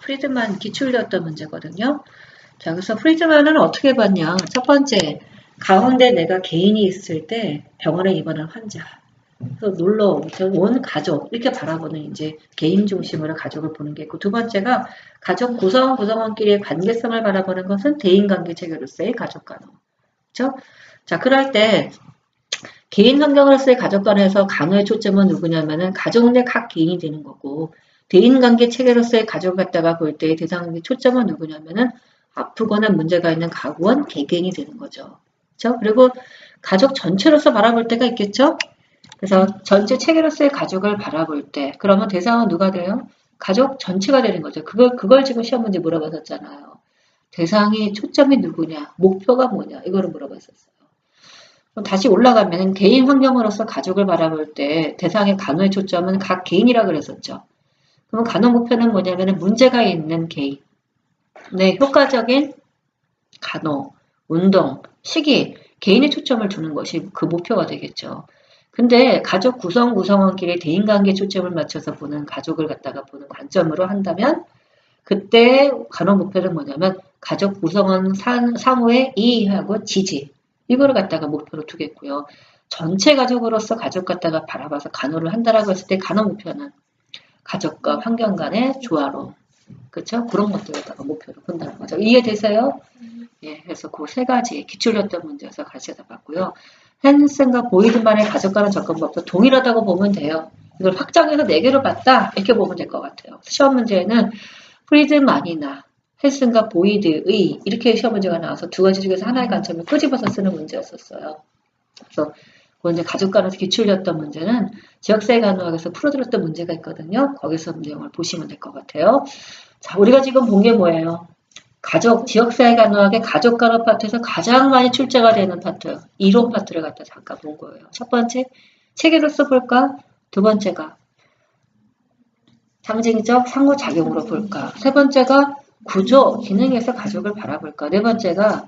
프리드만 기출되었던 문제거든요. 자, 그래서 프리드만은 어떻게 봤냐? 첫 번째, 가운데 내가 개인이 있을 때 병원에 입원한 환자, 그래서 놀러 온 가족 이렇게 바라보는 이제 개인 중심으로 가족을 보는 게 있고, 두 번째가 가족 구성원끼리의 관계성을 바라보는 것은 대인관계 체계로서의 가족 간호. 그렇죠? 자, 그럴 때 개인 환경으로서의 가족 간호에서 간호의 초점은 누구냐면은 가족 내 각 개인이 되는 거고, 대인관계 체계로서의 가족을 갖다가 볼 때의 대상의 초점은 누구냐면은 아프거나 문제가 있는 가구원 개개인이 되는 거죠. 그렇죠? 그리고 가족 전체로서 바라볼 때가 있겠죠? 그래서 전체 체계로서의 가족을 바라볼 때, 그러면 대상은 누가 돼요? 가족 전체가 되는 거죠. 그걸 지금 시험 문제 물어봤었잖아요. 대상의 초점이 누구냐, 목표가 뭐냐, 이거를 물어봤었어요. 그럼 다시 올라가면 개인 환경으로서 가족을 바라볼 때 대상의 간호의 초점은 각 개인이라 그랬었죠. 그럼 간호 목표는 뭐냐면 문제가 있는 개인, 네, 효과적인 간호, 운동, 식이, 개인의 초점을 두는 것이 그 목표가 되겠죠. 근데 가족 구성원끼리 대인관계 초점을 맞춰서 보는 가족을 갖다가 보는 관점으로 한다면 그때 간호 목표는 뭐냐면 가족 구성원 상호의 이해하고 지지 이거를 갖다가 목표로 두겠고요. 전체 가족으로서 가족 갖다가 바라봐서 간호를 한다라고 했을 때 간호 목표는 가족과 환경 간의 조화로 그렇죠? 그런 것들을 갖다가 목표로 본다는 거죠. 이해되세요? 예, 그래서 그 세 가지 기출렸던 문제에서 같이 해봤고요. 헨슨과 보이드만의 가족 간의 접근법도 동일하다고 보면 돼요. 이걸 확장해서 4개로 봤다 이렇게 보면 될 것 같아요. 시험 문제는 프리드만이나 헨슨과 보이드의 이렇게 시험 문제가 나와서 두 가지 중에서 하나의 관점을 끄집어서 쓰는 문제였었어요. 그래서 그 이제 가족 간에서 기출렸던 문제는 지역사회 간호학에서 풀어드렸던 문제가 있거든요. 거기서 내용을 보시면 될 것 같아요. 자, 우리가 지금 본 게 뭐예요? 지역사회 간호학의 가족 간호 파트에서 가장 많이 출제가 되는 파트, 이론 파트를 갖다 잠깐 본 거예요. 첫 번째, 체계로서 볼까? 두 번째가 상징적 상호작용으로 볼까? 세 번째가 구조, 기능에서 가족을 바라볼까? 네 번째가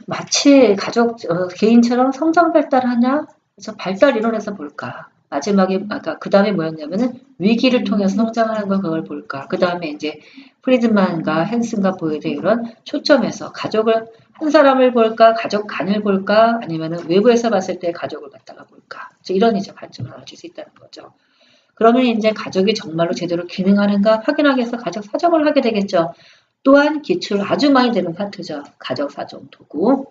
마치 개인처럼 성장 발달하냐? 그래서 발달 이론에서 볼까? 마지막에, 그 다음에 뭐였냐면은 위기를 통해서 성장하는 걸 그걸 볼까? 그 다음에 이제 프리드만과 헨슨과 보이드 이런 초점에서 가족을, 한 사람을 볼까? 가족 간을 볼까? 아니면은 외부에서 봤을 때 가족을 갖다가 볼까? 이런 이제 관점을 가질 수 있다는 거죠. 그러면 이제 가족이 정말로 제대로 기능하는가 확인하기 위해서 가족 사정을 하게 되겠죠. 또한 기출 아주 많이 되는 파트죠. 가족 사정 도구.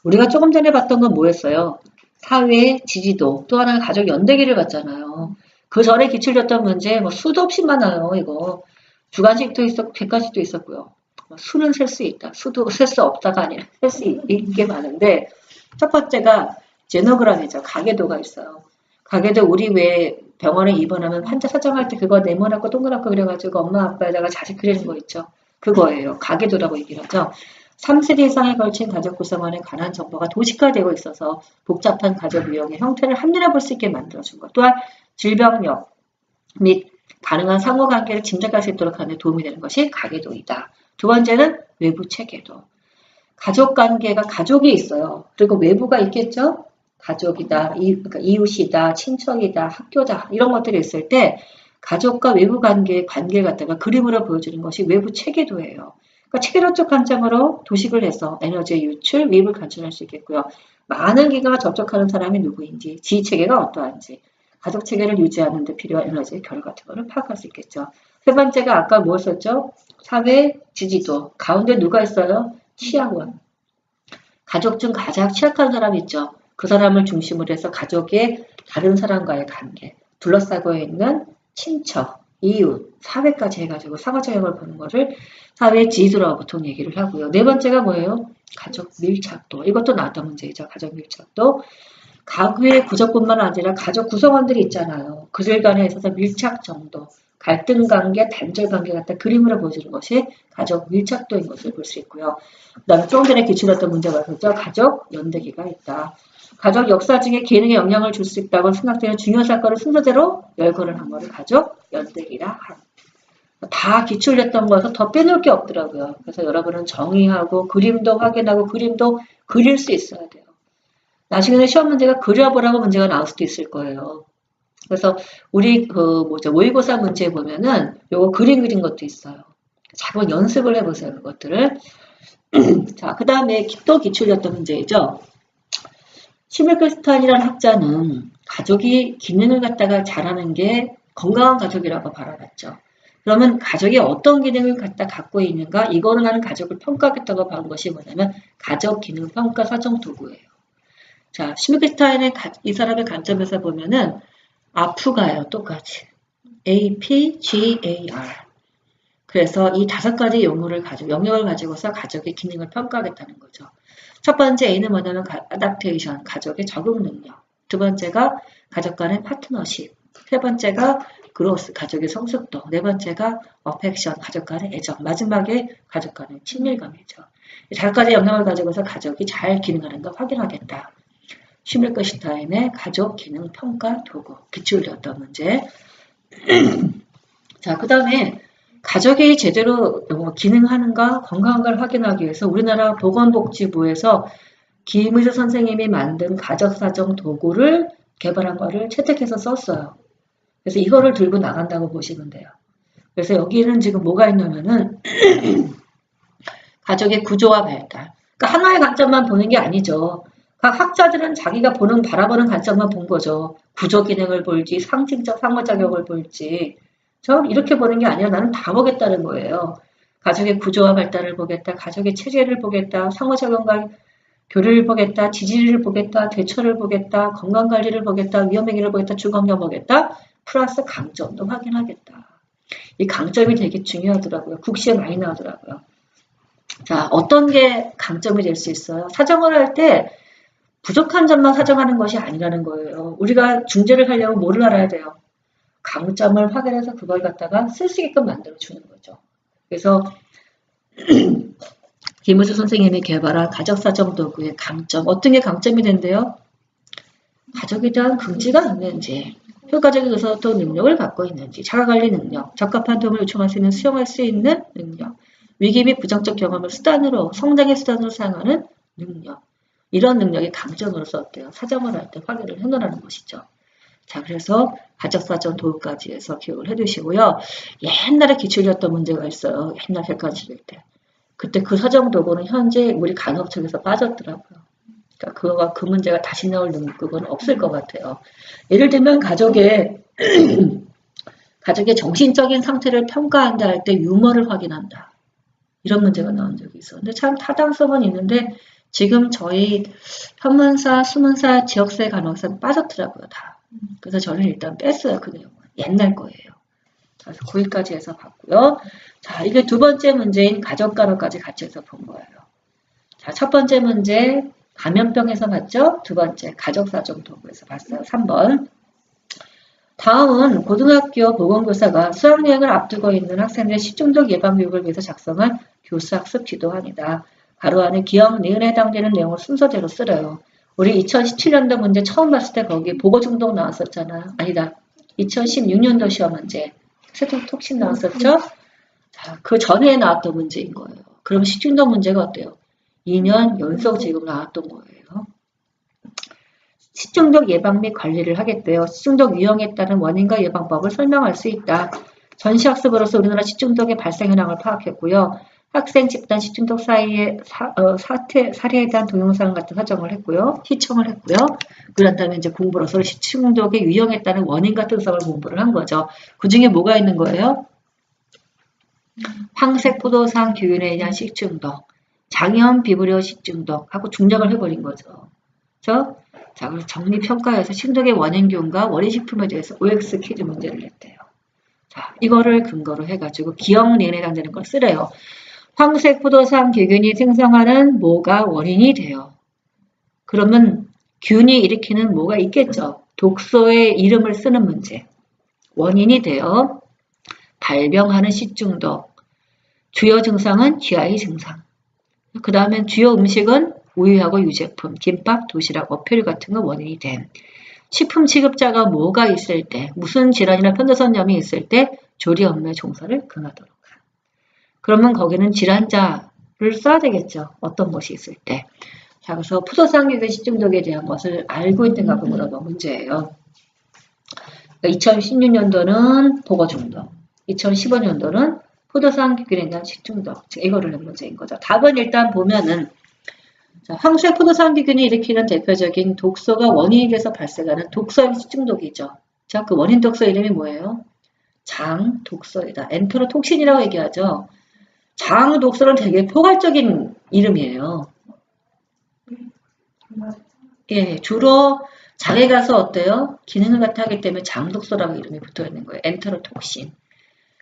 우리가 조금 전에 봤던 건 뭐였어요? 사회 지지도, 또 하나는 가족 연대기를 봤잖아요. 그 전에 기출됐던 문제 뭐 수도 없이 많아요. 이거 주관식도 있었고 객관식도 있었고요. 수는 셀 수 있다. 수도 셀 수 없다가 아니라 셀 수 있게 많은데 첫 번째가 제노그램이죠. 가계도가 있어요. 가계도 우리 왜 병원에 입원하면 환자 사정할 때 그거 네모나고 동그랗고 그래가지고 엄마 아빠에다가 자식 그리는 거 있죠. 그거예요. 가계도라고 얘기를 하죠. 3세대 이상에 걸친 가족 구성원에 관한 정보가 도식화되고 있어서 복잡한 가족 유형의 형태를 한눈에 볼 수 있게 만들어준 것. 또한 질병력 및 가능한 상호관계를 짐작할 수 있도록 하는 데 도움이 되는 것이 가계도이다. 두 번째는 외부 체계도. 가족관계가 가족이 있어요. 그리고 외부가 있겠죠? 가족이다, 그러니까 이웃이다, 친척이다, 학교다 이런 것들이 있을 때 가족과 외부 관계를 갖다가 그림으로 보여주는 것이 외부 체계도예요. 그러니까 체계론적 관점으로 도식을 해서 에너지의 유출, 위입을 간추할 수 있겠고요. 많은 기관과 접촉하는 사람이 누구인지, 지휘체계가 어떠한지, 가족체계를 유지하는 데 필요한 에너지의 결 같은 거를 파악할 수 있겠죠. 세 번째가 아까 무엇이었죠? 사회 지지도. 가운데 누가 있어요? 취약원. 가족 중 가장 취약한 사람이 있죠. 그 사람을 중심으로 해서 가족의 다른 사람과의 관계, 둘러싸고 있는 친척, 이웃, 사회까지 해가지고 상호작용을 보는 것을 사회 지지도라고 보통 얘기를 하고요. 네 번째가 뭐예요? 가족 밀착도. 이것도 나왔던 문제이죠. 가족 밀착도. 가구의 구조뿐만 아니라 가족 구성원들이 있잖아요. 그들 간에 있어서 밀착 정도, 갈등 관계, 단절 관계 같은 그림으로 보여주는 것이 가족 밀착도인 것을 볼 수 있고요. 그 다음에 조금 전에 기출했던 문제가 있었죠. 가족 연대기가 있다. 가족 역사 중에 기능에 영향을 줄 수 있다고 생각되는 중요한 사건을 순서대로 열거를 한 거를 가족 연대기라 함. 다 기출했던 거에서 더 빼놓을 게 없더라고요. 그래서 여러분은 정의하고 그림도 확인하고 그림도 그릴 수 있어야 돼요. 나중에는 시험 문제가 그려보라고 문제가 나올 수도 있을 거예요. 그래서 우리 모의고사 문제에 보면은 요거 그림 그린 것도 있어요. 자, 한번 연습을 해보세요, 그것들을. 자, 그 다음에 또 기출이었던 문제이죠. 시밀크스탄이라는 학자는 가족이 기능을 갖다가 잘하는 게 건강한 가족이라고 바라봤죠. 그러면 가족이 어떤 기능을 갖고 있는가? 이거로 나는 가족을 평가하겠다고 본 것이 뭐냐면 가족 기능 평가 사정 도구예요. 자, 시밀크스탄의 이 사람의 관점에서 보면은 아프가요, 똑같이. A, P, G, A, R. 그래서 이 5가지 영역을 가지고서 가족의 기능을 평가하겠다는 거죠. 첫 번째 A는 뭐냐면 아답테이션, 가족의 적응 능력. 두 번째가 가족 간의 파트너십. 세 번째가 그로스, 가족의 성숙도. 네 번째가 어펙션, 가족 간의 애정. 마지막에 가족 간의 친밀감이죠. 5가지 영역을 가지고서 가족이 잘 기능하는 걸 확인하겠다. 시밀크스타인의 가족 기능 평가 도구. 기출이었던 문제. 자, 그 다음에 가족이 제대로 기능하는가 건강한가를 확인하기 위해서 우리나라 보건복지부에서 김의수 선생님이 만든 가족사정 도구를 개발한 거를 채택해서 썼어요. 그래서 이거를 들고 나간다고 보시면 돼요. 그래서 여기는 지금 뭐가 있냐면은 가족의 구조와 발달. 그러니까 하나의 관점만 보는 게 아니죠. 각 학자들은 자기가 바라보는 관점만 본 거죠. 구조 기능을 볼지 상징적 상호작용을 볼지 이렇게 보는 게 아니라 나는 다 보겠다는 거예요. 가족의 구조와 발달을 보겠다. 가족의 체계를 보겠다. 상호작용과 교류를 보겠다. 지지를 보겠다. 대처를 보겠다. 건강관리를 보겠다. 위험행위를 보겠다. 주거험을 보겠다. 플러스 강점도 확인하겠다. 이 강점이 되게 중요하더라고요. 국시에 많이 나오더라고요. 자, 어떤 게 강점이 될 수 있어요? 사정을 할 때 부족한 점만 사정하는 것이 아니라는 거예요. 우리가 중재를 하려면 뭐를 알아야 돼요? 강점을 확인해서 그걸 갖다가 쓸 수 있게끔 만들어주는 거죠. 그래서 김의수 선생님이 개발한 가족사정 도구의 강점, 어떤 게 강점이 된대요? 가족에 대한 긍지가 있는지, 효과적인 의사소통 능력을 갖고 있는지, 자가관리 능력, 적합한 도움을 요청할 수 있는 수용할 수 있는 능력, 위기 및 부정적 경험을 성장의 수단으로 사용하는 능력, 이런 능력이 강점으로서 어때요? 사정을 할 때 확인을 해놓으라는 것이죠. 자, 그래서 가족사정 도구까지 해서 기억을 해두시고요. 옛날에 기출이었던 문제가 있어요. 옛날 객관식일 때. 그때 그 사정 도구는 현재 우리 간호처에서 빠졌더라고요. 그러니까 그 문제가 다시 나올 그건 없을 것 같아요. 예를 들면 가족의 정신적인 상태를 평가한다 할 때 유머를 확인한다. 이런 문제가 나온 적이 있어. 근데 참 타당성은 있는데 지금 저희 현문사, 수문사, 지역사회 간호사는 빠졌더라고요. 다. 그래서 저는 일단 뺐어요. 그 내용은. 옛날 거예요. 그래서 9일까지 해서 봤고요. 자, 이게 두 번째 문제인 가족간호까지 같이 해서 본 거예요. 자, 첫 번째 문제 감염병에서 봤죠? 두 번째 가족사정 도구에서 봤어요. 3번. 다음은 고등학교 보건교사가 수학여행을 앞두고 있는 학생들의 식중독 예방 교육을 위해서 작성한 교수학습 지도안이다. 가로 안에 기억, 니은에 해당되는 내용을 순서대로 쓰래요. 우리 2017년도 문제 처음 봤을 때 거기 보고중독 나왔었잖아. 아니다. 2016년도 시험 문제. 세통톡신 나왔었죠? 자, 그 전에 나왔던 문제인 거예요. 그럼 식중독 문제가 어때요? 2년 연속 지금 나왔던 거예요. 식중독 예방 및 관리를 하겠대요. 식중독 유형에 따른 원인과 예방법을 설명할 수 있다. 전시학습으로서 우리나라 식중독의 발생 현황을 파악했고요. 학생 집단 식중독 사례에 대한 동영상 같은 사정을 했고요. 시청을 했고요. 그런 다음에 이제 공부로서 식중독의 유형에 따른 원인 같은 성을 공부를 한 거죠. 그 중에 뭐가 있는 거예요? 황색 포도상 균에 의한 식중독, 장염 비브리오 식중독 하고 중력을 해버린 거죠. 그렇죠? 자, 그래서 정리평가에서 식중독의 원인균과 원인식품에 대해서 OX 퀴즈 문제를 냈대요. 자, 이거를 근거로 해가지고 기억 내에 해당되는 걸 쓰래요. 황색 포도상 균이 생성하는 뭐가 원인이 돼요. 그러면 균이 일으키는 뭐가 있겠죠. 독소의 이름을 쓰는 문제. 원인이 돼요. 발병하는 식중독. 주요 증상은 GI 증상. 그 다음에 주요 음식은 우유하고 유제품, 김밥, 도시락, 어패류 같은 거 원인이 됨. 식품 취급자가 뭐가 있을 때, 무슨 질환이나 편도선염이 있을 때 조리 업무에 종사를 금하도록 한. 그러면 거기는 질환자를 써야 되겠죠. 어떤 것이 있을 때. 자, 그래서 포도상균 식중독에 대한 것을 알고 있는가 물어본 문제예요. 그러니까 2016년도는 보거 중독, 2015년도는 포도상균에 대한 식중독. 이거를 문제인 거죠. 답은 일단 보면은 자, 황색 포도상균이 일으키는 대표적인 독소가 원인이 돼서 발생하는 독소염 식중독이죠. 자, 그 원인 독소 이름이 뭐예요? 장 독소이다. 엔테로톡신이라고 얘기하죠. 장 독소는 되게 포괄적인 이름이에요. 예, 주로 장에 가서 어때요? 기능을 갖다 하기 때문에 장 독소라고 이름이 붙어 있는 거예요. 엔테로톡신.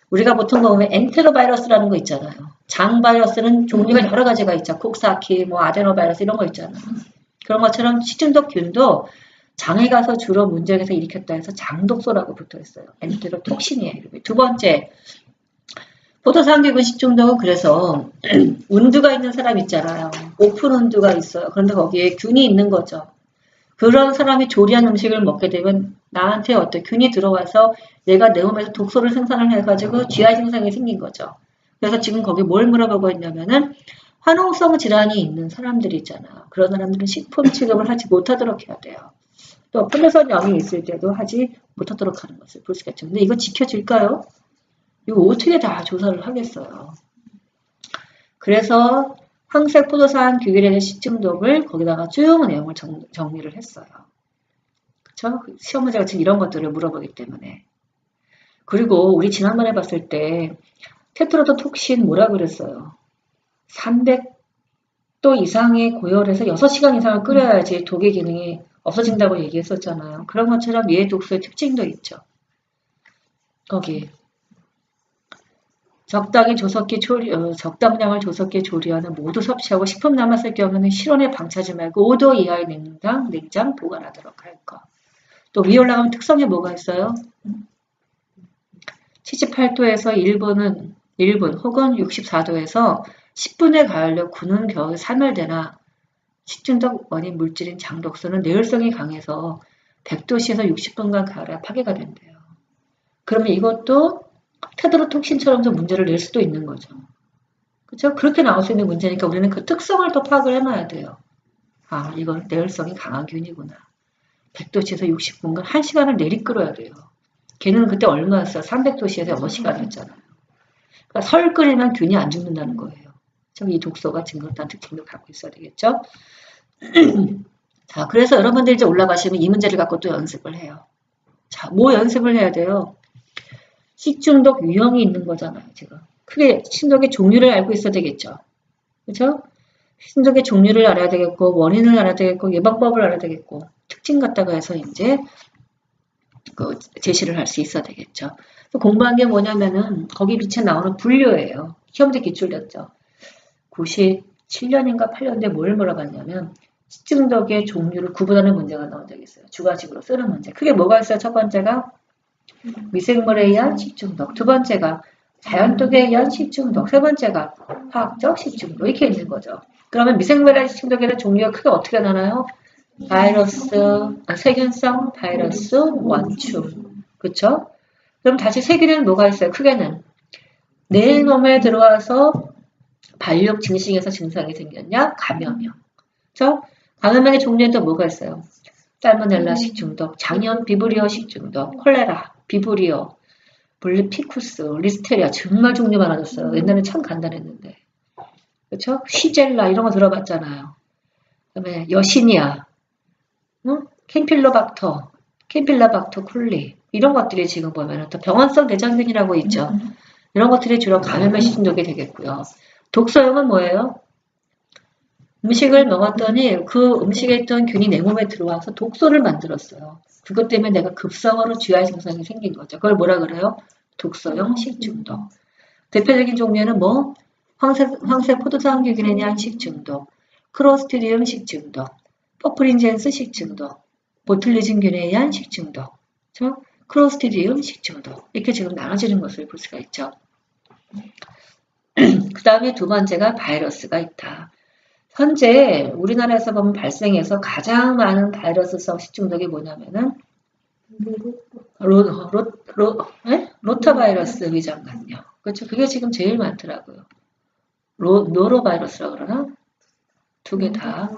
우리가 보통 보면 엔테로바이러스라는 거 있잖아요. 장 바이러스는 종류가 여러 가지가 있죠. 콕사키, 뭐 아데노바이러스 이런 거 있잖아요. 그런 것처럼 식중독균도 장에 가서 주로 문제에서 일으켰다 해서 장독소라고 붙어 있어요. 엔테로톡신이에요. 두 번째, 포도상균 식중독은 그래서 운두가 있는 사람 있잖아요. 오픈 운두가 있어요. 그런데 거기에 균이 있는 거죠. 그런 사람이 조리한 음식을 먹게 되면 나한테 어떤 균이 들어와서 얘가 내 몸에서 독소를 생산을 해가지고 GI 증상이 생긴 거죠. 그래서 지금 거기 뭘 물어보고 있냐면은 화농성 질환이 있는 사람들이 있잖아요. 그런 사람들은 식품 취급을 하지 못하도록 해야 돼요. 또 플루선염이 있을 때도 하지 못하도록 하는 것을 볼 수가 있죠. 근데 이거 지켜질까요? 이거 어떻게 다 조사를 하겠어요. 그래서 황색 포도상 규율의 식중독을 거기다가 쭉 내용을 정리를 했어요. 그쵸? 시험 문제가 지금 이런 것들을 물어보기 때문에. 그리고 우리 지난번에 봤을 때 테트라도톡신 뭐라 그랬어요? 300도 이상의 고열에서 6시간 이상을 끓여야지 독의 기능이 없어진다고 얘기했었잖아요. 그런 것처럼 얘 독소의 특징도 있죠. 거기 적당량을 조석기에 조리하는 모두 섭취하고 식품 남았을 경우는 실온에 방치하지 말고 5도 이하의 냉장 보관하도록 할 것. 또 위에 올라가면 특성이 뭐가 있어요? 78도에서 1분 혹은 64도에서 10분에 가열려 구는 겨울 사멸되나 식중독 원인 물질인 장독소는 내열성이 강해서 100도씨에서 60분간 가열해 파괴가 된대요. 그러면 이것도 테드로톡신처럼 좀 문제를 낼 수도 있는 거죠. 그렇죠? 그렇게 나올 수 있는 문제니까 우리는 그 특성을 또 파악을 해놔야 돼요. 아, 이건 내열성이 강한 균이구나. 100도씨에서 60분간 1시간을 내리 끓여야 돼요. 걔는 그때 얼마였어요? 300도씨에서 6시간 했잖아요. 그러니까 설 끓이면 균이 안 죽는다는 거예요. 이 독소가 증거한 특징도 갖고 있어야 되겠죠? 자, 그래서 여러분들 이제 올라가시면 이 문제를 갖고 또 연습을 해요. 자, 뭐 연습을 해야 돼요? 식중독 유형이 있는 거잖아요, 지금. 크게 식중독의 종류를 알고 있어야 되겠죠. 그렇죠? 식중독의 종류를 알아야 되겠고, 원인을 알아야 되겠고, 예방법을 알아야 되겠고, 특징 갖다가 해서 이제 그 제시를 할 수 있어야 되겠죠. 또 공부한 게 뭐냐면은 거기 밑에 나오는 분류예요. 시험지 기출렸죠. 97년인가 8년도에 뭘 물어봤냐면 식중독의 종류를 구분하는 문제가 나온 적이 있어요. 주관식으로 쓰는 문제. 그게 뭐가 있어요? 첫 번째가 미생물에 의한 식중독, 두 번째가 자연독에 의한 식중독, 세 번째가 화학적 식중독 이렇게 있는 거죠. 그러면 미생물에 의한 식중독에는 종류가 크게 어떻게 나눠요? 바이러스, 세균성 바이러스, 원충, 그렇죠? 그럼 다시 세균에는 뭐가 있어요? 크게는 내 몸에 들어와서 발육 증식에서 증상이 생겼냐? 감염형. 그렇죠? 감염형의 종류에도 뭐가 있어요? 살모넬라 식중독, 장염 비브리오 식중독, 콜레라, 비브리오, 피쿠스, 리스테리아 정말 종류 많아졌어요. 옛날엔 참 간단했는데. 그렇죠? 시젤라 이런 거 들어봤잖아요. 그다음에 여시니아, 캠필로박터, 캠필라박터 쿨리 이런 것들이 지금 보면 또 병원성 대장균이라고 있죠. 이런 것들이 주로 감염의 식중독이 되겠고요. 독소염은 뭐예요? 음식을 먹었더니 그 음식에 있던 균이 내 몸에 들어와서 독소를 만들었어요. 그것 때문에 내가 급성으로 GI 증상이 생긴 거죠. 그걸 뭐라 그래요? 독소형 식중독. 대표적인 종류는 뭐? 황색 포도상균에 대한 식중독, 크로스트리움 식중독, 퍼프린젠스 식중독, 보틀리즘균에 의한 식중독, 크로스트리움 식중독 이렇게 지금 나눠지는 것을 볼 수가 있죠. 그 다음에 두 번째가 바이러스가 있다. 현재 우리나라에서 보면 발생해서 가장 많은 바이러스성 식중독이 뭐냐면은 로타바이러스 위장관요. 그렇죠? 그게 지금 제일 많더라고요. 노로바이러스라고 그러나? 두 개 다.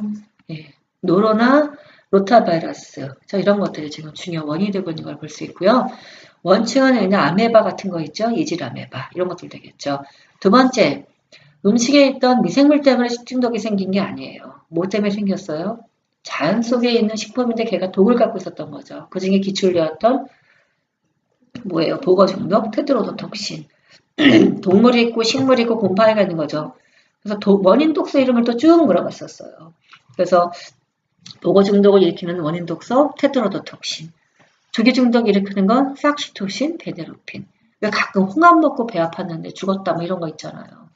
예. 노로나 로타바이러스. 이런 것들이 지금 중요한 원인이 되고 있는 걸 볼 수 있고요. 원칙은 그냥 아메바 같은 거 있죠? 이질 아메바. 이런 것들 되겠죠. 두 번째, 음식에 있던 미생물 때문에 식중독이 생긴 게 아니에요. 뭐 때문에 생겼어요? 자연 속에 있는 식품인데 걔가 독을 갖고 있었던 거죠. 그 중에 기출되었던 뭐예요? 보거 중독, 테트로도톡신. 동물이 있고 식물이 있고 곰팡이가 있는 거죠. 그래서 원인 독소 이름을 또 쭉 물어봤었어요. 그래서 보거 중독을 일으키는 원인 독소, 테트로도톡신. 두개 중독 일으키는 건 삭시토신, 베네로핀. 가끔 홍합 먹고 배 아팠는데 죽었다 뭐 이런 거 있잖아요.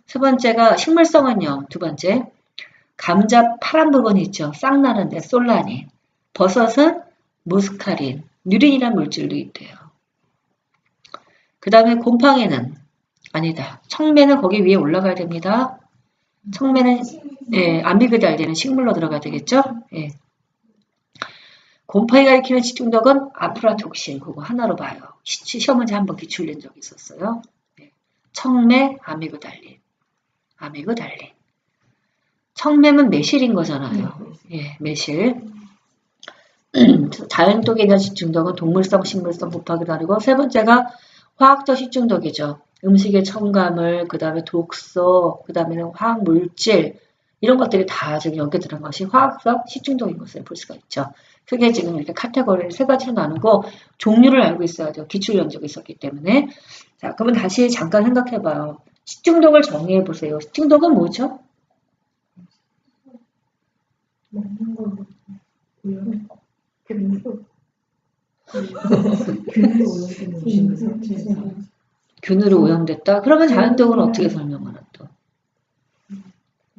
세 번째가 식물성은요. 두 번째, 감자 파란 부분이 있죠. 싹 나는데 솔라닌. 버섯은 무스카린, 뉴린이라는 물질도 있대요. 그 다음에 곰팡이는 아니다. 청매는 거기 위에 올라가야 됩니다. 청매는 아미그달리는 식물로 들어가야 되겠죠. 예. 곰팡이가 일으키는 식중독은 아프라톡신 그거 하나로 봐요. 시험 문제 한번 기출된 적이 있었어요. 예. 청매, 아미그달린. 청매는 매실인 거잖아요. 예, 매실. 자연독에 있는 식중독은 동물성, 식물성 곱하기 다르고 세 번째가 화학적 식중독이죠. 음식의 첨가물, 그 다음에 독소, 그 다음에는 화학물질 이런 것들이 다 지금 여기에 들어간 것이 화학적 식중독인 것을 볼 수가 있죠. 크게 지금 이렇게 카테고리를 세 가지로 나누고 종류를 알고 있어야죠. 기출 연적이 있었기 때문에. 자, 그러면 다시 잠깐 생각해봐요. 식중독을 정리해보세요. 식중독은 뭐죠? 먹는 거 균으로 오염됐다? 그러면 자연독은 어떻게 설명하나 또?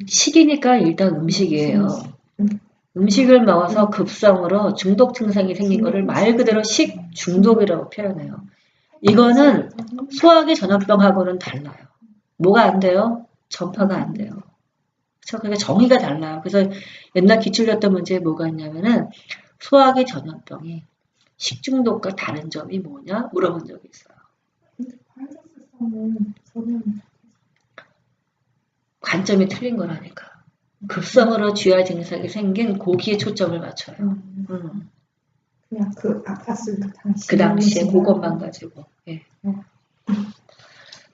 식이니까 일단 음식이에요. 음식을 먹어서 급성으로 중독 증상이 생긴 거를 말 그대로 식중독이라고 표현해요. 이거는 소화기 전염병하고는 달라요. 뭐가 안 돼요? 전파가 안 돼요. 그렇죠? 그러니까 정의가 달라요. 그래서 옛날 기출렸던 문제에 뭐가 있냐면은 소화기 전염병이 식중독과 다른 점이 뭐냐 물어본 적이 있어요. 관점이 틀린 거라니까. 급성으로 GI 증상이 생긴 고기에 초점을 맞춰요. 그냥 그 아팠을 그 당시에 그것만 가지고. 예.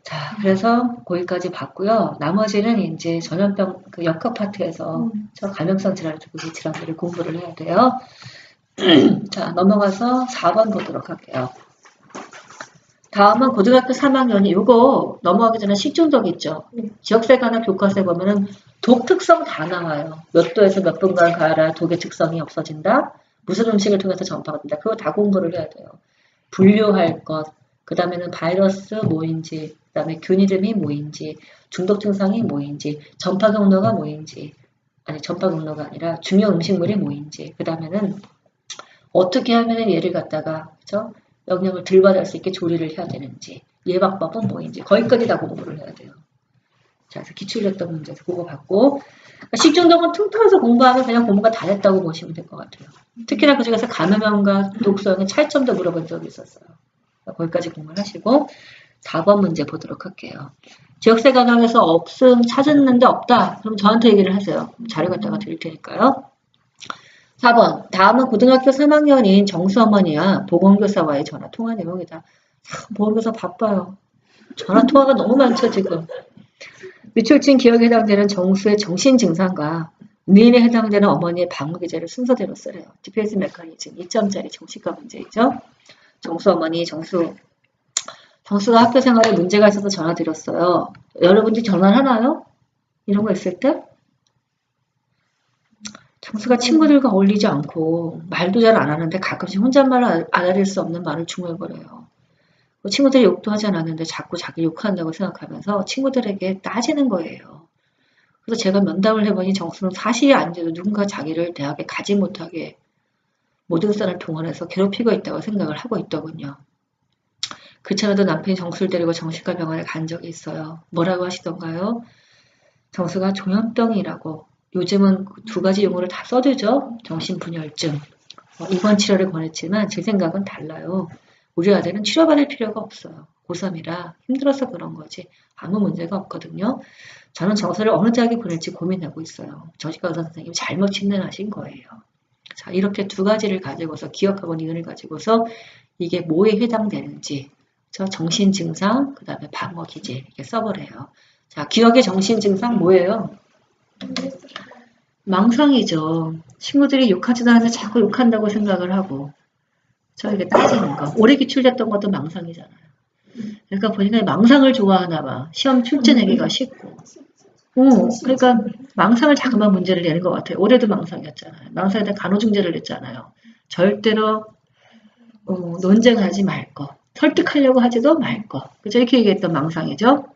자, 그래서 거기까지 봤고요. 나머지는 이제 전염병 그 역학 파트에서 저 감염성 질환 그 질환들을 공부를 해야 돼요. 자, 넘어가서 4번 보도록 할게요. 다음은 고등학교 3학년이 이거 넘어가기 전에 식중독 있죠. 지역세가나 교과서에 보면은 독 특성 다 나와요. 몇 도에서 몇 분간 가라 독의 특성이 없어진다. 무슨 음식을 통해서 전파가 된다. 그거 다 공부를 해야 돼요. 분류할 것, 그 다음에는 바이러스 뭐인지, 그 다음에 균 이름이 뭐인지, 중독 증상이 뭐인지, 전파 경로가 뭐인지, 아니 전파 경로가 아니라 중요 음식물이 뭐인지, 그 다음에는 어떻게 하면 얘를 갖다가 그죠? 영향을 덜 받을 수 있게 조리를 해야 되는지, 예방법은 뭐인지 거기까지 다 공부를 해야 돼요. 자, 그래서 기출했던 문제에서 그거 받고 식중독은 퉁쳐서 공부하면 그냥 공부가 다 됐다고 보시면 될 것 같아요. 특히나 그중에서 감염형과 독소형의 차이점도 물어본 적이 있었어요. 거기까지 공부를 하시고 4번 문제 보도록 할게요. 지역세 관광에서 없음 찾았는데 없다. 그럼 저한테 얘기를 하세요. 자료 갖다가 드릴 테니까요. 4번. 다음은 고등학교 3학년인 정수 어머니와 보건교사와의 전화 통화 내용이다. 보건교사 바빠요. 전화 통화가 너무 많죠 지금. 위출증 기억에 해당되는 정수의 정신 증상과 미인에 해당되는 어머니의 방문 기제를 순서대로 쓰래요. 디펜스 메커니즘 2점짜리 정신과 문제이죠. 정수 어머니, 정수가 학교 생활에 문제가 있어서 전화 드렸어요. 여러분들이 전화를 하나요? 이런 거 있을 때? 정수가 친구들과 어울리지 않고 말도 잘 안 하는데 가끔씩 혼잣말을 알아낼 수 없는 말을 중얼거려요. 친구들이 욕도 하지 않았는데 자꾸 자기 욕한다고 생각하면서 친구들에게 따지는 거예요. 그래서 제가 면담을 해보니 정수는 사실이 아닌데도 누군가 자기를 대학에 가지 못하게 모든 사람을 동원해서 괴롭히고 있다고 생각을 하고 있더군요. 그전에도 남편이 정수를 데리고 정신과 병원에 간 적이 있어요. 뭐라고 하시던가요? 정수가 종양병이라고. 요즘은 두 가지 용어를 다 써두죠. 정신분열증. 입원 치료를 권했지만 제 생각은 달라요. 우리 아들은 치료받을 필요가 없어요. 고3이라 힘들어서 그런 거지. 아무 문제가 없거든요. 저는 정서를 어느 대학에 보낼지 고민하고 있어요. 정신과 의사 선생님이 잘못 진단하신 거예요. 자, 이렇게 두 가지를 가지고서 기억하고 니은을 가지고서 이게 뭐에 해당되는지 저 정신 증상, 그 다음에 방어 기제 이렇게 써보래요. 자, 기억의 정신 증상 뭐예요? 망상이죠. 친구들이 욕하지도 않는데 자꾸 욕한다고 생각을 하고 저에게 따지는 거. 오래 기출됐던 것도 망상이잖아요. 그러니까 보니까 망상을 좋아하나 봐. 시험 출제내기가 쉽고. 그러니까 망상을 자꾸만 문제를 내는 것 같아요. 올해도 망상이었잖아요. 망상에다 간호중재를 냈잖아요. 절대로 논쟁하지 말 거. 설득하려고 하지도 말 거. 그죠? 이렇게 얘기했던 망상이죠.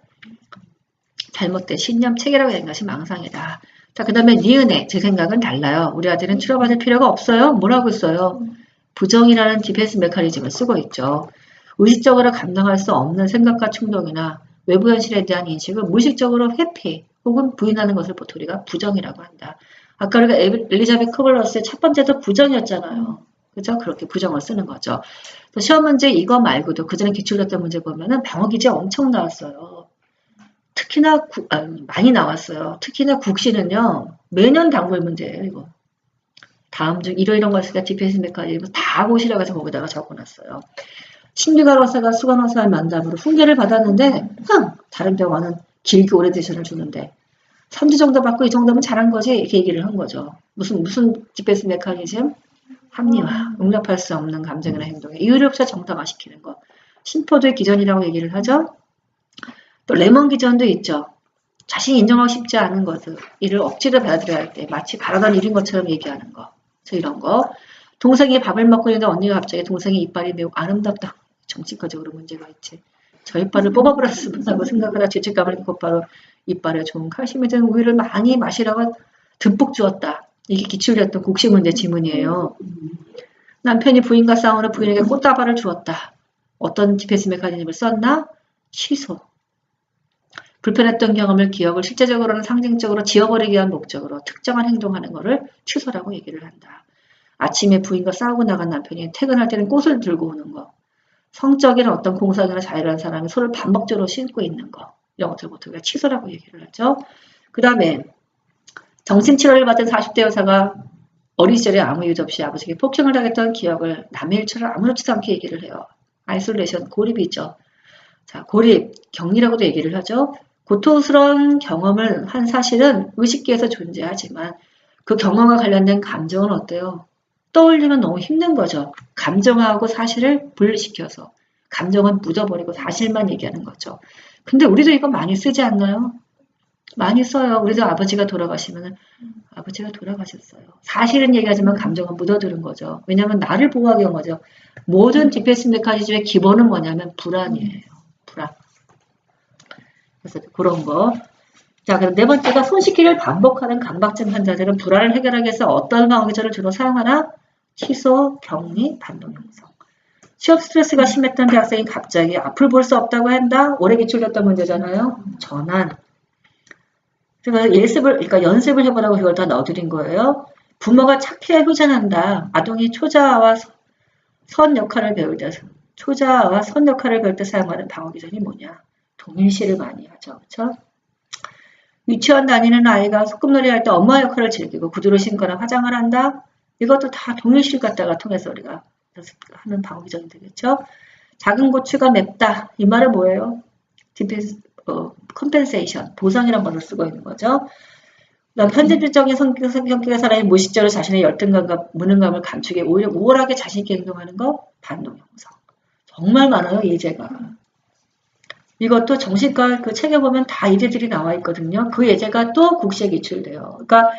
잘못된 신념 체계라고 하는 것이 망상이다. 자, 그 다음에 니은에 제 생각은 달라요. 우리 아들은 치료받을 필요가 없어요. 뭐라고 써요? 부정이라는 디펜스 메커니즘을 쓰고 있죠. 의식적으로 감당할 수 없는 생각과 충동이나 외부 현실에 대한 인식을 무의식적으로 회피 혹은 부인하는 것을 보통 우리가 부정이라고 한다. 아까 우리가 엘리자베트 커블러스의 첫 번째도 부정이었잖아요. 그죠? 그렇게 부정을 쓰는 거죠. 시험 문제 이거 말고도 그전에 기출됐던 문제 보면은 방어기제 엄청 나왔어요. 특히나 많이 나왔어요. 특히나 국시는요. 매년 단골 문제예요. 이거. 다음 주 이런 거 있을 때 디펜스 메커니즘 다 보시라고 해서 거기다가 적어놨어요. 신규간호사가 수간호사의 면담으로 훈계를 받았는데 다른 병원은 길게 오래디션을 주는데 3주 정도 받고 이 정도면 잘한 거지 이렇게 얘기를 한 거죠. 무슨 디펜스 메커니즘? 합리화, 용납할 수 없는 감정이나 행동에 이유를 없이 정당화시키는 거. 심포도의 기전이라고 얘기를 하죠. 또 레몬 기전도 있죠. 자신이 인정하고 싶지 않은 것을 이를 억지로 받아들여야 할 때 마치 바라던 일인 것처럼 얘기하는 거. 이런 거. 동생이 밥을 먹고 있는데 언니가 갑자기 동생의 이빨이 매우 아름답다. 정치과적으로 문제가 있지. 저 이빨을 뽑아버렸으면 하고 생각하다 죄책감을 곧바로 이빨에 좋은 칼슘이 든 우유를 많이 마시라고 듬뿍 주었다. 이게 기출됐던 국시 문제 지문이에요. 남편이 부인과 싸우는 부인에게 꽃다발을 주었다. 어떤 디펜스 메커니즘을 썼나? 취소. 불편했던 경험을 기억을 실제적으로는 상징적으로 지워버리기 위한 목적으로 특정한 행동하는 것을 취소라고 얘기를 한다. 아침에 부인과 싸우고 나간 남편이 퇴근할 때는 꽃을 들고 오는 거. 성적인 어떤 공상이나 자유로운 사람이 손을 반복적으로 씻고 있는 거. 이런 것들 보통 우리가 취소라고 얘기를 하죠. 그 다음에 정신치료를 받은 40대 여사가 어린 시절에 아무 이유 없이 아버지에게 폭행을 당했던 기억을 남의 일처럼 아무렇지도 않게 얘기를 해요. 아이솔레이션, 고립이 있죠. 자, 고립, 격리라고도 얘기를 하죠. 고통스러운 경험을 한 사실은 의식계에서 존재하지만 그 경험과 관련된 감정은 어때요? 떠올리면 너무 힘든 거죠. 감정하고 사실을 분리시켜서 감정은 묻어버리고 사실만 얘기하는 거죠. 근데 우리도 이거 많이 쓰지 않나요? 많이 써요. 우리도 아버지가 돌아가시면 아버지가 돌아가셨어요. 사실은 얘기하지만 감정은 묻어두는 거죠. 왜냐하면 나를 보호하기 위한 거죠. 모든 디펜스 메커니즘의 기본은 뭐냐면 불안이에요. 불안. 그래서 그런 거. 자, 그럼 네 번째가 손 씻기를 반복하는 강박증 환자들은 불안을 해결하기 위해서 어떤 방어기제를 주로 사용하나? 취소, 격리, 반동 형성. 취업 스트레스가 심했던 대학생이 갑자기 앞을 볼 수 없다고 한다? 오래 기출됐던 문제잖아요. 전환. 그러니까 연습을 해보라고 이걸 다 넣어드린 거예요. 부모가 착해 효자난다. 아동이 초자아와 선 역할을 배울 때 사용하는 방어기전이 뭐냐? 동일시를 많이 하죠. 그렇죠? 유치원 다니는 아이가 소꿉놀이 할 때 엄마 역할을 즐기고 구두를 신거나 화장을 한다. 이것도 다 동일시 갖다가 통해서 우리가 하는 방어기전이 되겠죠. 작은 고추가 맵다. 이 말은 뭐예요? 컴펜세이션, 보상이란 말을 쓰고 있는 거죠. 편집적인 성격의 사람이 무의식적으로 자신의 열등감과 무능감을 감추기 오히려 우월하게 자신있게 행동하는 거, 반동 형성. 정말 많아요, 예제가. 이것도 정신과 그 책에 보면 다 예제들이 나와 있거든요. 그 예제가 또 국시에 기출돼요. 그러니까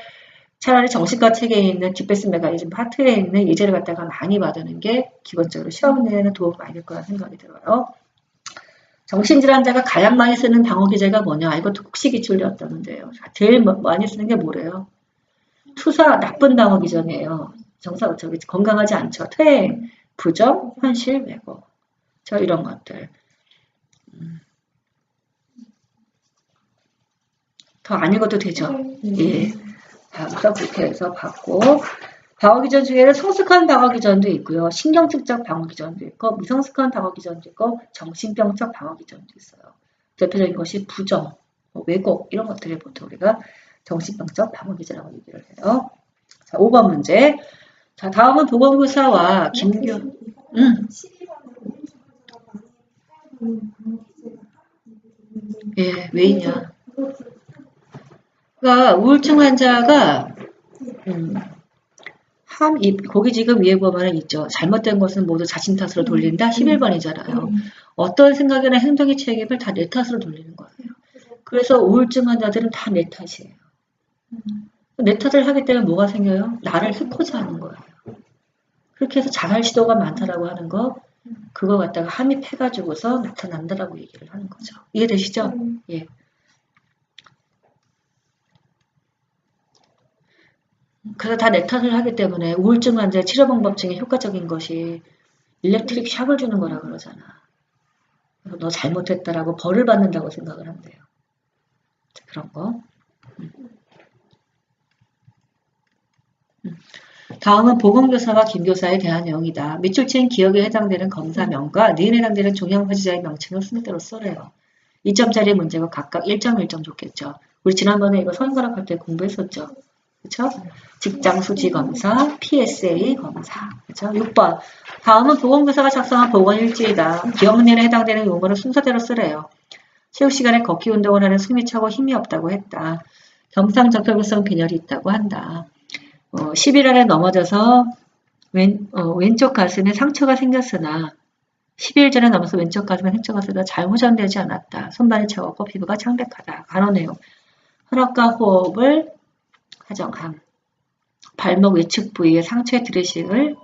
차라리 정신과 책에 있는 디펜스 메커니즘 파트에 있는 예제를 갖다가 많이 받는 게 기본적으로 시험 내에는 도움이 많이 될 거라는 생각이 들어요. 정신질환자가 가장 많이 쓰는 방어기제가 뭐냐? 이것도 국시 기출되었다는데요. 제일 많이 쓰는 게 뭐래요? 투사, 나쁜 방어기전이에요. 건강하지 않죠. 퇴행, 부정, 현실, 왜곡. 이런 것들. 더 안 읽어도 되죠? 예. 그래서 그렇게 해서 받고. 방어기전 중에는 성숙한 방어기전도 있고요. 신경측적 방어기전도 있고 미성숙한 방어기전도 있고 정신병적 방어기전도 있어요. 대표적인 것이 부정, 왜곡 이런 것들을 보통 우리가 정신병적 방어기전이라고 얘기를 해요. 자, 5번 문제. 자, 다음은 보건교사와 김교, 응, 12번에 우울증 환자가 많이 예, 왜 있냐. 그러니까 우울증 환자가, 거기 지금 위에 보면 있죠. 잘못된 것은 모두 자신 탓으로 돌린다. 11번이잖아요. 어떤 생각이나 행동의 책임을 다 내 탓으로 돌리는 거예요. 그래서 우울증 환자들은 다 내 탓이에요. 내 탓을 하기 때문에 뭐가 생겨요? 나를 해코지 하는 거예요. 그렇게 해서 자살 시도가 많다라고 하는 거, 그거 갖다가 함입해가지고서 나타난다라고 얘기를 하는 거죠. 이해되시죠? 예. 그래서 다 내 탓을 하기 때문에 우울증 환자의 치료 방법 중에 효과적인 것이 일렉트릭 샥을 주는 거라 그러잖아. 그래서 너 잘못했다라고 벌을 받는다고 생각을 한대요. 그런 거. 다음은 보건교사와 김교사에 대한 내용이다. 밑줄 친 기억에 해당되는 검사명과 니은에 해당되는 종양화지자의 명칭을 순서대로 써래요. 2점짜리 문제가 각각 1점 1점 줬겠죠. 우리 지난번에 이거 선거락 할 때 공부했었죠. 그렇죠? 직장 수지 검사, PSA 검사. 그렇죠? 6번. 다음은 보건교사가 작성한 보건일지이다. 기억니은에 해당되는 용어를 순서대로 쓰래요. 체육 시간에 걷기 운동을 하는 숨이 차고 힘이 없다고 했다. 경상적혈구성 빈혈이 있다고 한다. 10일 안에 넘어져서 왼쪽 가슴에 상처가 생겼으나 10일 전에 넘어서 왼쪽 가슴에 상처가 생겨 잘 호전되지 않았다. 손발이 차갑고 피부가 창백하다. 간호 내용. 혈압과 호흡을 하정함. 발목 외측 부위에 상처에 드레싱을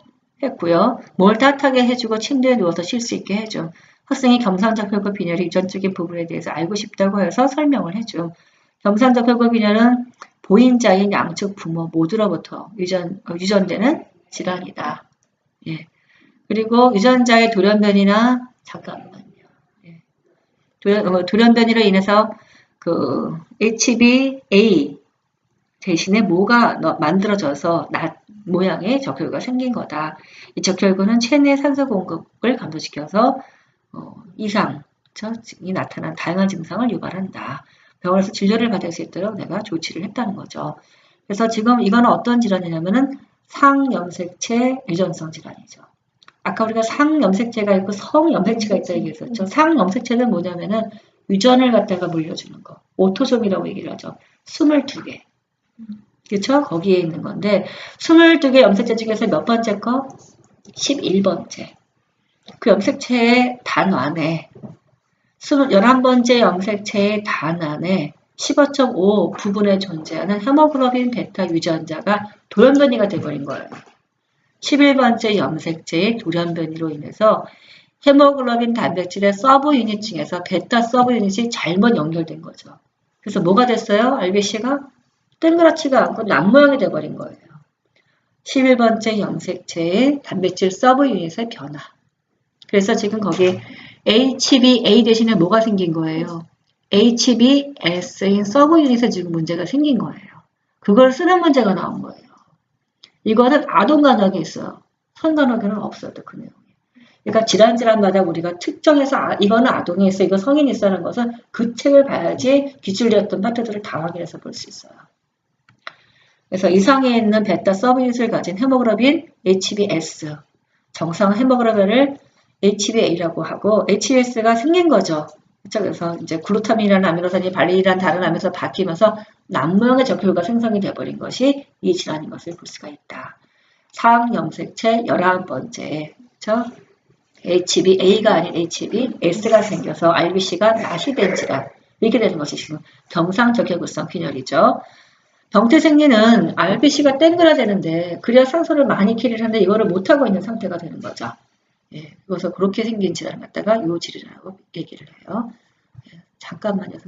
했고요. 뭘 따뜻하게 해주고 침대에 누워서 쉴 수 있게 해줌. 학생이 경상적혈구 빈혈의 유전적인 부분에 대해서 알고 싶다고 해서 설명을 해줌. 경상적혈구 빈혈은 보인자인 양측 부모 모두로부터 유전되는 질환이다. 예. 그리고 유전자의 돌연변이나 잠깐만요. 예. 돌연변이로 인해서 그 HBA 대신에 뭐가 만들어져서 모양의 적혈구가 생긴 거다. 이 적혈구는 체내 산소 공급을 감소시켜서 이상이 나타난 다양한 증상을 유발한다. 병원에서 진료를 받을 수 있도록 내가 조치를 했다는 거죠. 그래서 지금 이거는 어떤 질환이냐면은 상염색체 유전성 질환이죠. 아까 우리가 상염색체가 있고 성염색체가 있다 얘기했었죠. 상염색체는 뭐냐면은 유전을 갖다가 물려주는 거. 오토솜이라고 얘기를 하죠. 22개. 그렇죠? 거기에 있는 건데 22개 염색체 중에서 몇 번째 거? 11번째. 그 염색체의 단 안에 11번째 염색체의 단 안에 15.5 부분에 존재하는 헤모글로빈 베타 유전자가 돌연변이가 되어버린 거예요. 11번째 염색체의 돌연변이로 인해서 헤모글로빈 단백질의 서브 유닛 중에서 베타 서브 유닛이 잘못 연결된 거죠. 그래서 뭐가 됐어요? RBC가 뜬그랗지가 않고 남모양이 되어버린 거예요. 11번째 염색체의 단백질 서브 유닛의 변화. 그래서 지금 거기에 HbA 대신에 뭐가 생긴 거예요? HbS인 서브 유닛에 지금 문제가 생긴 거예요. 그걸 쓰는 문제가 나온 거예요. 이거는 아동간호학에 있어요. 성간호학에는 없어요. 그 내용이. 그러니까 질환마다 우리가 특정해서 이거는 아동에 있어, 이거 성인이 있어라는 것은 그 책을 봐야지 기출되었던 파트들을 다 확인해서 볼 수 있어요. 그래서 이상에 있는 베타 서브 유닛을 가진 헤모글로빈 HbS, 정상 헤모글로빈을 HbA라고 하고 HbS가 생긴 거죠. 그렇죠? 그래서 이제 글루타민이라는 아미노산이 발린이라는 다른 아미노산으로 바뀌면서 남모양의 적혈구가 생성이 되어버린 것이 이 질환인 것을 볼 수가 있다. 상염색체 11번째, 그렇죠? HbA가 아닌 HbS가 생겨서 RBC가 낫이 된 질환. 이렇게 되는 것이 지금 경상적혈구성 빈혈이죠. 병태 생리는 RBC가 땡그라 되는데 그래야 산소를 많이 캐리를 하는데 이거를 못하고 있는 상태가 되는 거죠. 예, 그래서 그렇게 생긴 질환을 갖다가 요 질환이라고 얘기를 해요. 예, 잠깐만요.